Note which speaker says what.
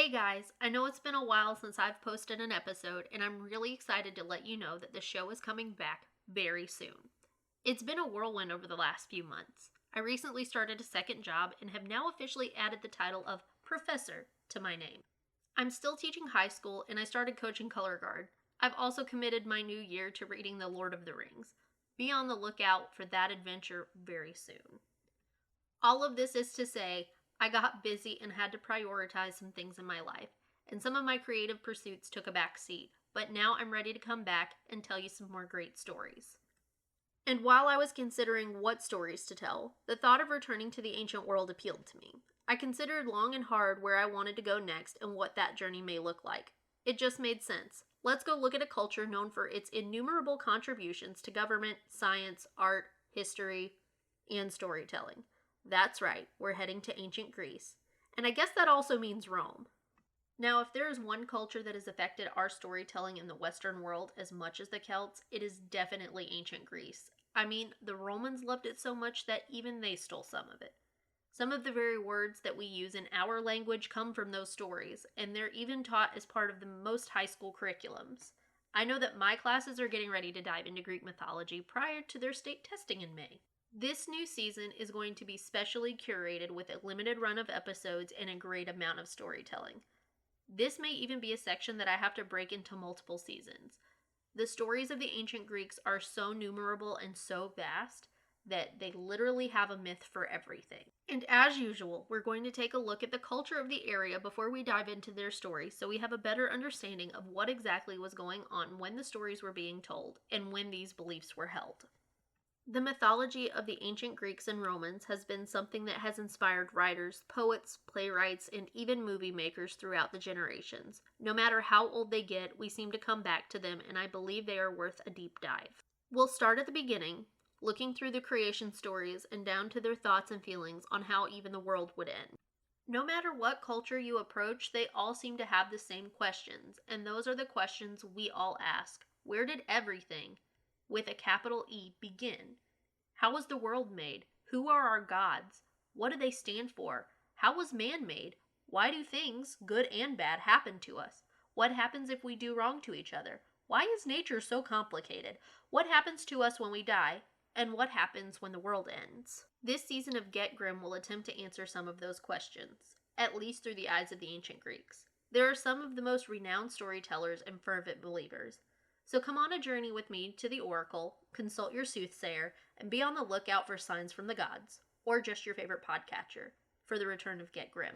Speaker 1: Hey guys, I know it's been a while since I've posted an episode, and I'm really excited to let you know that the show is coming back very soon. It's been a whirlwind over the last few months. I recently started a second job and have now officially added the title of Professor to my name. I'm still teaching high school and I started coaching color guard. I've also committed my new year to reading The Lord of the Rings. Be on the lookout for that adventure very soon. All of this is to say, I got busy and had to prioritize some things in my life, and some of my creative pursuits took a back seat, but now I'm ready to come back and tell you some more great stories. And while I was considering what stories to tell, the thought of returning to the ancient world appealed to me. I considered long and hard where I wanted to go next and what that journey may look like. It just made sense. Let's go look at a culture known for its innumerable contributions to government, science, art, history, and storytelling. That's right, we're heading to ancient Greece. And I guess that also means Rome. Now, if there is one culture that has affected our storytelling in the Western world as much as the Celts, it is definitely ancient Greece. I mean, the Romans loved it so much that even they stole some of it. Some of the very words that we use in our language come from those stories, and they're even taught as part of the most high school curriculums. I know that my classes are getting ready to dive into Greek mythology prior to their state testing in May. This new season is going to be specially curated with a limited run of episodes and a great amount of storytelling. This may even be a section that I have to break into multiple seasons. The stories of the ancient Greeks are so numerable and so vast that they literally have a myth for everything. And as usual, we're going to take a look at the culture of the area before we dive into their stories so we have a better understanding of what exactly was going on when the stories were being told and when these beliefs were held. The mythology of the ancient Greeks and Romans has been something that has inspired writers, poets, playwrights, and even movie makers throughout the generations. No matter how old they get, we seem to come back to them, and I believe they are worth a deep dive. We'll start at the beginning, looking through the creation stories and down to their thoughts and feelings on how even the world would end. No matter what culture you approach, they all seem to have the same questions, and those are the questions we all ask. Where did everything, with a capital E, begin? How was the world made? Who are our gods? What do they stand for? How was man made? Why do things, good and bad, happen to us? What happens if we do wrong to each other? Why is nature so complicated? What happens to us when we die? And what happens when the world ends? This season of Get Grimm will attempt to answer some of those questions, at least through the eyes of the ancient Greeks. There are some of the most renowned storytellers and fervent believers. So come on a journey with me to the oracle, consult your soothsayer, and be on the lookout for signs from the gods, or just your favorite podcatcher, for the return of Get Grimm.